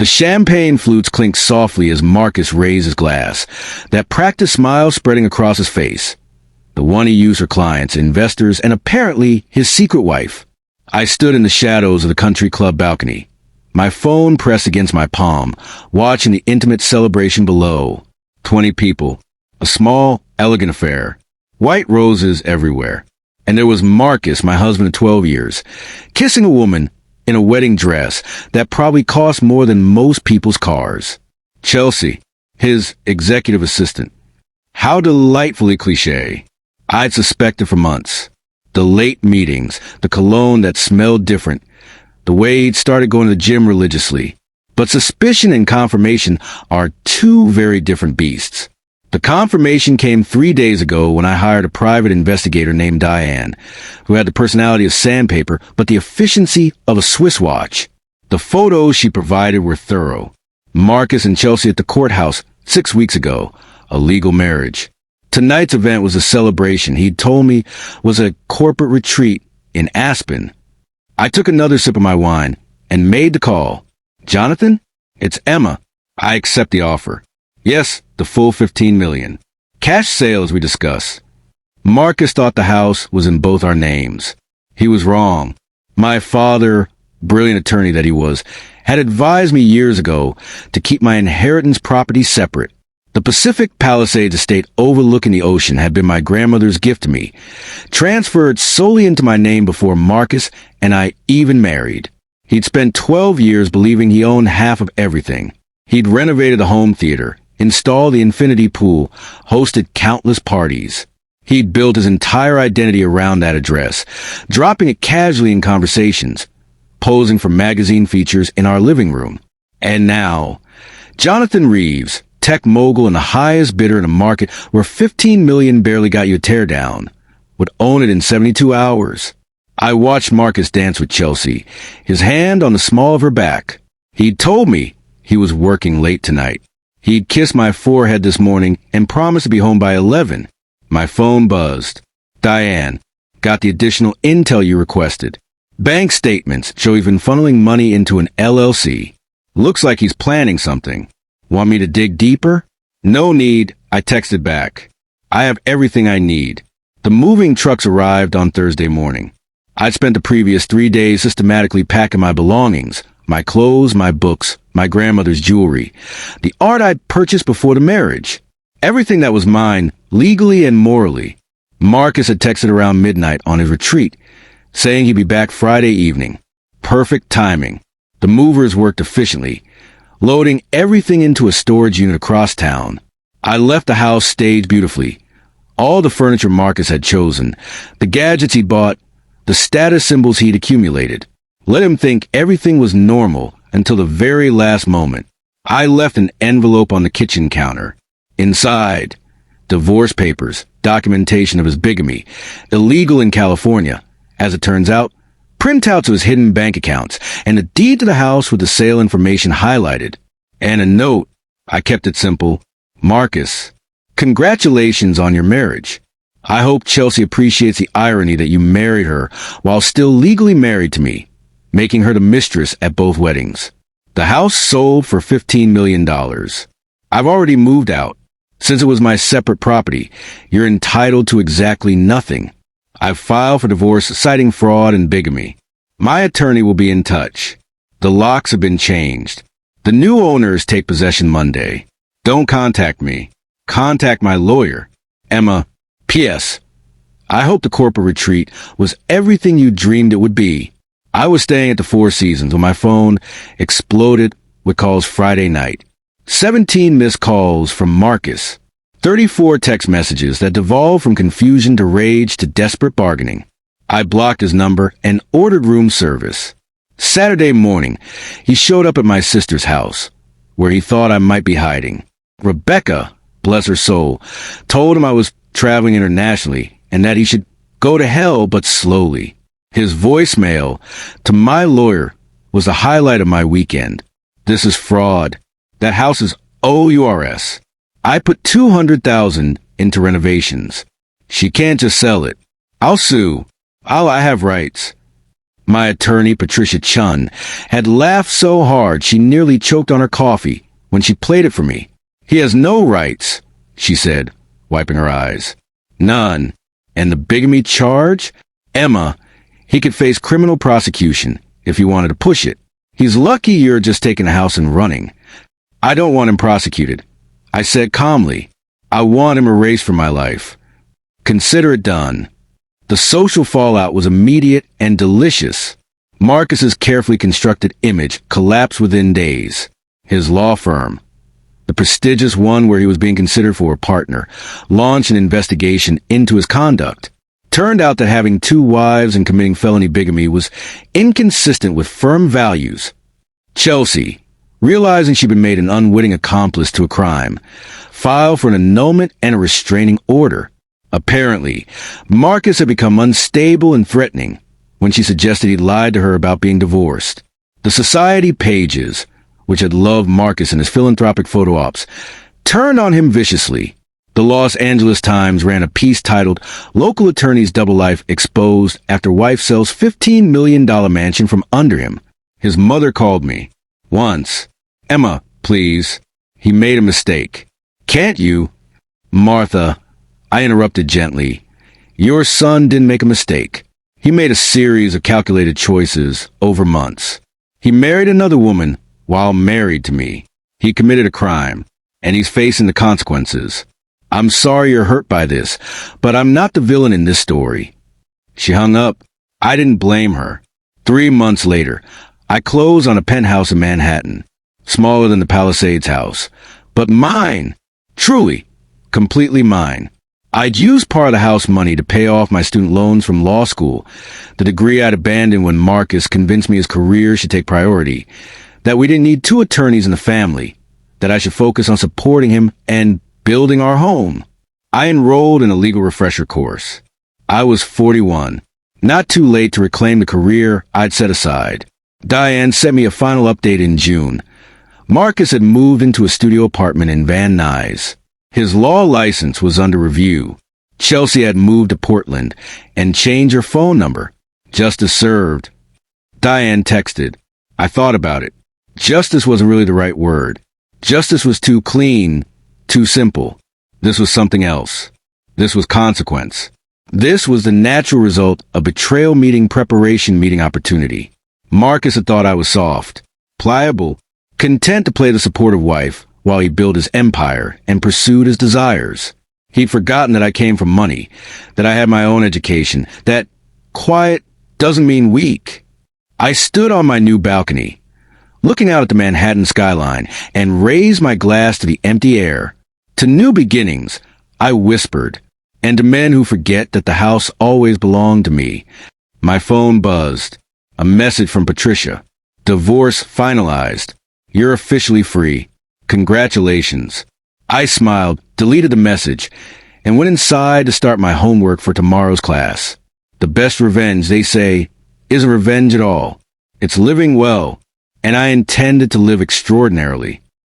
The champagne flutes clinked softly as Marcus raised his glass, that practiced smile spreading across his face. The one he used for clients, investors, and apparently his secret wife. I stood in the shadows of the country club balcony, my phone pressed against my palm, watching the intimate celebration below. 20 people. A small, elegant affair. White roses everywhere. And there was Marcus, my husband of 12 years, kissing a woman in a wedding dress that probably cost more than most people's cars. Chelsea, his executive assistant. How delightfully cliché. I'd suspected for months. The late meetings, the cologne that smelled different, the way he'd started going to the gym religiously. But suspicion and confirmation are two very different beasts. The confirmation came 3 days ago when I hired a private investigator named Diane, who had the personality of sandpaper but the efficiency of a Swiss watch. The photos she provided were thorough. Marcus and Chelsea at the courthouse 6 weeks ago, a legal marriage. Tonight's event was a celebration he'd told me was a corporate retreat in Aspen. I took another sip of my wine and made the call. Jonathan? It's Emma. I accept the offer. Yes, the full $15 million. Cash sale as we discussed. Marcus thought the house was in both our names. He was wrong. My father, brilliant attorney that he was, had advised me years ago to keep my inheritance property separate. The Pacific Palisades estate overlooking the ocean had been my grandmother's gift to me, transferred solely into my name before Marcus and I even married. He'd spent 12 years believing he owned half of everything. He'd renovated the home theater, installed the infinity pool, hosted countless parties. He'd built his entire identity around that address, dropping it casually in conversations, posing for magazine features in our living room. And now, Jonathan Reeves, tech mogul and the highest bidder in a market where $15 million barely got you a teardown, would own it in 72 hours. I watched Marcus dance with Chelsea, his hand on the small of her back. He'd told me he was working late tonight. He'd kissed my forehead this morning and promised to be home by 11. My phone buzzed. Diane, got the additional intel you requested. Bank statements show he's been funneling money into an LLC. Looks like he's planning something. Want me to dig deeper? No need, I texted back. I have everything I need. The moving trucks arrived on Thursday morning. I'd spent the previous 3 days systematically packing my belongings, my clothes, my books, my grandmother's jewelry, the art I'd purchased before the marriage. Everything that was mine, legally and morally. Marcus had texted around midnight on his retreat, saying he'd be back Friday evening. Perfect timing. The movers worked efficiently, loading everything into a storage unit across town. I left the house staged beautifully. All the furniture Marcus had chosen, the gadgets he'd bought, the status symbols he'd accumulated. Let him think everything was normal until the very last moment. I left an envelope on the kitchen counter. Inside, divorce papers, documentation of his bigamy, illegal in California. As it turns out, printouts of his hidden bank accounts, and a deed to the house with the sale information highlighted. And a note. I kept it simple. Marcus, congratulations on your marriage. I hope Chelsea appreciates the irony that you married her while still legally married to me, making her the mistress at both weddings. The house sold for $15 million. I've already moved out. Since it was my separate property, you're entitled to exactly nothing. I've filed for divorce citing fraud and bigamy. My attorney will be in touch. The locks have been changed. The new owners take possession Monday. Don't contact me. Contact my lawyer. Emma. P.S. I hope the corporate retreat was everything you dreamed it would be. I was staying at the Four Seasons when my phone exploded with calls Friday night. 17 missed calls from Marcus. 34 text messages that devolved from confusion to rage to desperate bargaining. I blocked his number and ordered room service. Saturday morning, he showed up at my sister's house, where he thought I might be hiding. Rebecca, bless her soul, told him I was traveling internationally and that he should go to hell but slowly. His voicemail to my lawyer was the highlight of my weekend. This is fraud. That house is OURS. I put $200,000 into renovations. She can't just sell it. I'll sue. I have rights. My attorney, Patricia Chun, had laughed so hard she nearly choked on her coffee when she played it for me. "He has no rights," she said, wiping her eyes. "None. And the bigamy charge? Emma, he could face criminal prosecution if he wanted to push it. He's lucky you're just taking the house and running. I don't want him prosecuted," I said calmly. "I want him erased from my life. Consider it done." The social fallout was immediate and delicious. Marcus's carefully constructed image collapsed within days. His law firm, the prestigious one where he was being considered for a partner, launched an investigation into his conduct. Turned out that having 2 wives and committing felony bigamy was inconsistent with firm values. Chelsea, realizing she'd been made an unwitting accomplice to a crime, filed for an annulment and a restraining order. Apparently, Marcus had become unstable and threatening when she suggested he'd lied to her about being divorced. The society pages, which had loved Marcus and his philanthropic photo ops, turned on him viciously. The Los Angeles Times ran a piece titled "Local Attorney's Double Life Exposed After Wife Sells $15 million Mansion from Under Him." His mother called me. Once. "Emma, please. He made a mistake." "Can't you?" "Martha," I interrupted gently, "your son didn't make a mistake. He made a series of calculated choices over months. He married another woman while married to me. He committed a crime, and he's facing the consequences. I'm sorry you're hurt by this, but I'm not the villain in this story." She hung up. I didn't blame her. 3 months later, I closed on a penthouse in Manhattan, smaller than the Palisades house, but mine, truly, completely mine. I'd used part of the house money to pay off my student loans from law school, the degree I'd abandoned when Marcus convinced me his career should take priority, that we didn't need 2 attorneys in the family, that I should focus on supporting him and building our home. I enrolled in a legal refresher course. I was 41, not too late to reclaim the career I'd set aside. Diane sent me a final update in June. Marcus had moved into a studio apartment in Van Nuys. His law license was under review. Chelsea had moved to Portland and changed her phone number. Justice served. Diane texted. I thought about it. Justice wasn't really the right word. Justice was too clean, too simple. This was something else. This was consequence. This was the natural result of betrayal meeting preparation meeting opportunity. Marcus had thought I was soft, pliable, content to play the supportive wife while he built his empire and pursued his desires. He'd forgotten that I came from money, that I had my own education, that quiet doesn't mean weak. I stood on my new balcony, looking out at the Manhattan skyline, and raised my glass to the empty air. To new beginnings, I whispered, and to men who forget that the house always belonged to me. My phone buzzed. A message from Patricia. Divorce finalized. You're officially free. Congratulations. I smiled, deleted the message, and went inside to start my homework for tomorrow's class. The best revenge, they say, isn't revenge at all. It's living well, and I intended to live extraordinarily.